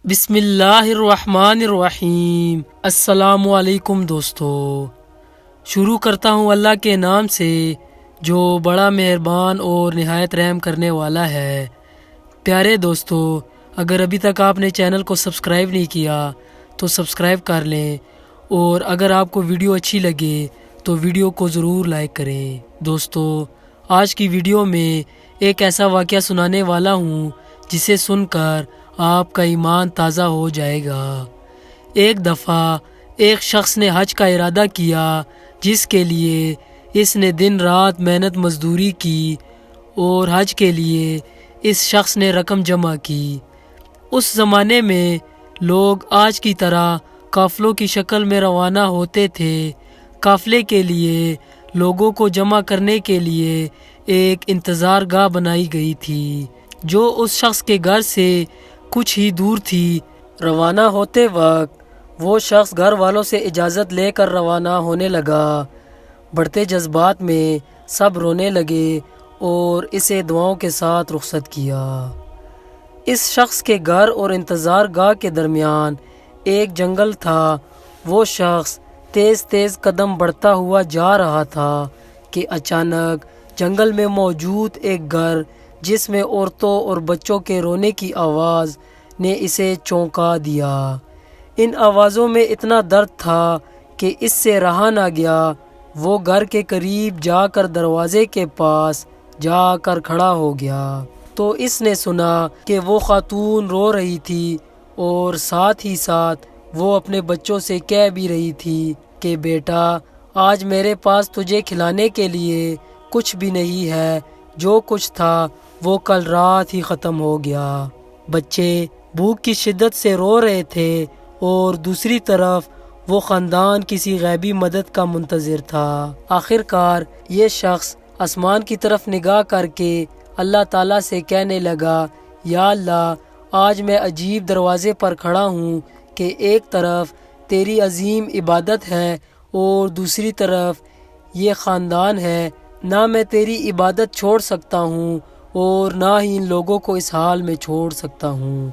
بسم اللہ الرحمن الرحیم۔ السلام علیکم دوستو، شروع کرتا ہوں اللہ کے نام سے جو بڑا مہربان اور نہایت رحم کرنے والا ہے۔ پیارے دوستو، اگر ابھی تک آپ نے چینل کو سبسکرائب نہیں کیا تو سبسکرائب کر لیں، اور اگر آپ کو ویڈیو اچھی لگے تو ویڈیو کو ضرور لائک کریں۔ دوستو، آج کی ویڈیو میں ایک ایسا واقعہ سنانے والا ہوں جسے سن کر آپ کا ایمان تازہ ہو جائے گا۔ ایک دفعہ ایک شخص نے حج کا ارادہ کیا، جس کے لیے اس نے دن رات محنت مزدوری کی، اور حج کے لیے اس شخص نے رقم جمع کی۔ اس زمانے میں لوگ آج کی طرح قافلوں کی شکل میں روانہ ہوتے تھے۔ قافلے کے لیے لوگوں کو جمع کرنے کے لیے ایک انتظار گاہ بنائی گئی تھی، جو اس شخص کے گھر سے کچھ ہی دور تھی۔ روانہ ہوتے وقت وہ شخص گھر والوں سے اجازت لے کر روانہ ہونے لگا۔ بڑھتے جذبات میں سب رونے لگے اور اسے دعاؤں کے ساتھ رخصت کیا۔ اس شخص کے گھر اور انتظار گاہ کے درمیان ایک جنگل تھا۔ وہ شخص تیز تیز قدم بڑھتا ہوا جا رہا تھا کہ اچانک جنگل میں موجود ایک گھر، جس میں عورتوں اور بچوں کے رونے کی آواز نے اسے چونکا دیا۔ ان آوازوں میں اتنا درد تھا کہ اس سے رہا نہ گیا۔ وہ گھر کے قریب جا کر دروازے کے پاس جا کر کھڑا ہو گیا تو اس نے سنا کہ وہ خاتون رو رہی تھی، اور ساتھ ہی ساتھ وہ اپنے بچوں سے کہہ بھی رہی تھی کہ بیٹا، آج میرے پاس تجھے کھلانے کے لیے کچھ بھی نہیں ہے۔ جو کچھ تھا وہ کل رات ہی ختم ہو گیا۔ بچے بھوک کی شدت سے رو رہے تھے، اور دوسری طرف وہ خاندان کسی غیبی مدد کا منتظر تھا۔ آخر کار یہ شخص آسمان کی طرف نگاہ کر کے اللہ تعالیٰ سے کہنے لگا، یا اللہ، آج میں عجیب دروازے پر کھڑا ہوں کہ ایک طرف تیری عظیم عبادت ہے اور دوسری طرف یہ خاندان ہے۔ نہ میں تیری عبادت چھوڑ سکتا ہوں اور نہ ہی ان لوگوں کو اس حال میں چھوڑ سکتا ہوں۔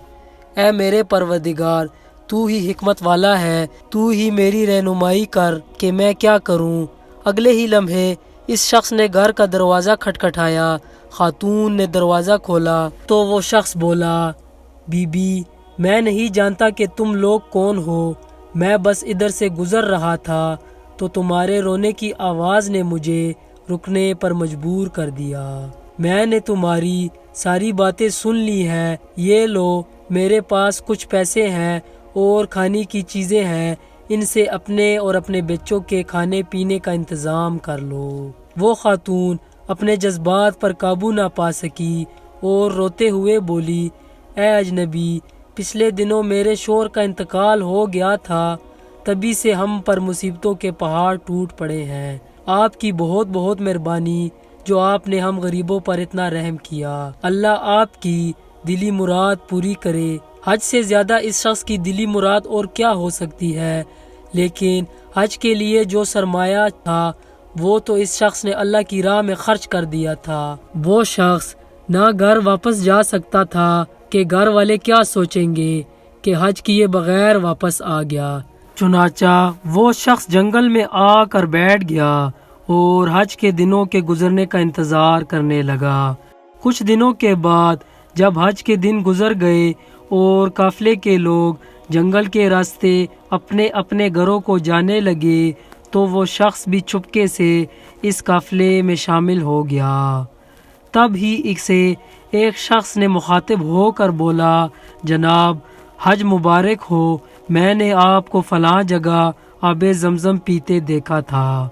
اے میرے پروردگار، تو ہی حکمت والا ہے، تو ہی میری رہنمائی کر کہ میں کیا کروں۔ اگلے ہی لمحے اس شخص نے گھر کا دروازہ کھٹکھٹایا۔ خاتون نے دروازہ کھولا تو وہ شخص بولا، بی بی، میں نہیں جانتا کہ تم لوگ کون ہو۔ میں بس ادھر سے گزر رہا تھا تو تمہارے رونے کی آواز نے مجھے رکنے پر مجبور کر دیا۔ میں نے تمہاری ساری باتیں سن لی ہیں۔ یہ لو، میرے پاس کچھ پیسے ہیں اور کھانے کی چیزیں ہیں، ان سے اپنے اور اپنے بچوں کے کھانے پینے کا انتظام کر لو۔ وہ خاتون اپنے جذبات پر قابو نہ پا سکی اور روتے ہوئے بولی، اے اجنبی، پچھلے دنوں میرے شوہر کا انتقال ہو گیا تھا، تبھی سے ہم پر مصیبتوں کے پہاڑ ٹوٹ پڑے ہیں۔ آپ کی بہت بہت مہربانی جو آپ نے ہم غریبوں پر اتنا رحم کیا۔ اللہ آپ کی دلی مراد پوری کرے۔ حج سے زیادہ اس شخص کی دلی مراد اور کیا ہو سکتی ہے؟ لیکن حج کے لیے جو سرمایہ تھا وہ تو اس شخص نے اللہ کی راہ میں خرچ کر دیا تھا۔ وہ شخص نہ گھر واپس جا سکتا تھا کہ گھر والے کیا سوچیں گے کہ حج کیے بغیر واپس آ گیا۔ چنانچہ وہ شخص جنگل میں آ کر بیٹھ گیا اور حج کے دنوں کے گزرنے کا انتظار کرنے لگا۔ کچھ دنوں کے بعد جب حج کے دن گزر گئے اور قافلے کے لوگ جنگل کے راستے اپنے اپنے گھروں کو جانے لگے تو وہ شخص بھی چپکے سے اس قافلے میں شامل ہو گیا۔ تب ہی اسے ایک شخص نے مخاطب ہو کر بولا، جناب، حج مبارک ہو، میں نے آپ کو فلاں جگہ آب زمزم پیتے دیکھا تھا۔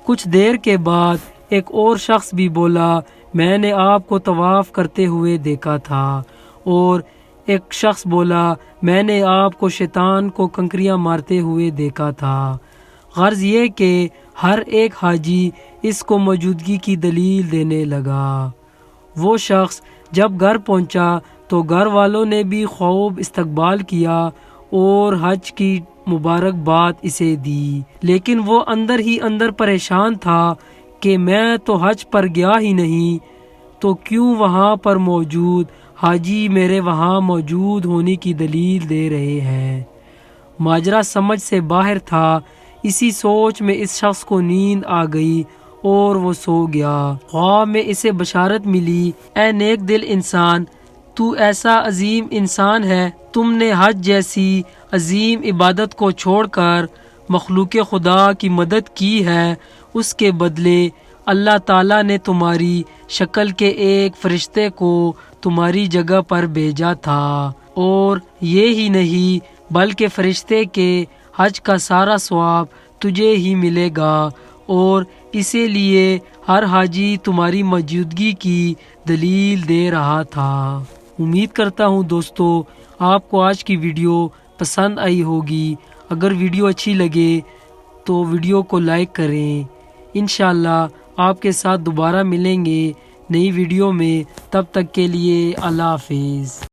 کچھ دیر کے بعد ایک اور شخص بھی بولا، میں نے آپ کو طواف کرتے ہوئے دیکھا تھا۔ اور ایک شخص بولا، میں نے آپ کو شیطان کو کنکریاں مارتے ہوئے دیکھا تھا۔ غرض یہ کہ ہر ایک حاجی اس کو موجودگی کی دلیل دینے لگا۔ وہ شخص جب گھر پہنچا تو گھر والوں نے بھی خوب استقبال کیا اور حج کی مبارکباد اسے دی، لیکن وہ اندر ہی اندر پریشان تھا کہ میں تو حج پر گیا ہی نہیں، تو کیوں وہاں پر موجود حاجی میرے وہاں موجود ہونے کی دلیل دے رہے ہیں۔ ماجرا سمجھ سے باہر تھا۔ اسی سوچ میں اس شخص کو نیند آ گئی اور وہ سو گیا۔ خواب میں اسے بشارت ملی، اے نیک دل انسان، تو ایسا عظیم انسان ہے، تم نے حج جیسی عظیم عبادت کو چھوڑ کر مخلوق خدا کی مدد کی ہے۔ اس کے بدلے اللہ تعالیٰ نے تمہاری شکل کے ایک فرشتے کو تمہاری جگہ پر بھیجا تھا، اور یہ ہی نہیں بلکہ فرشتے کے حج کا سارا ثواب تجھے ہی ملے گا، اور اسی لیے ہر حاجی تمہاری موجودگی کی دلیل دے رہا تھا۔ امید کرتا ہوں دوستو آپ کو آج کی ویڈیو پسند آئی ہوگی۔ اگر ویڈیو اچھی لگے تو ویڈیو کو لائک کریں۔ انشاءاللہ آپ کے ساتھ دوبارہ ملیں گے نئی ویڈیو میں، تب تک کے لیے اللہ حافظ۔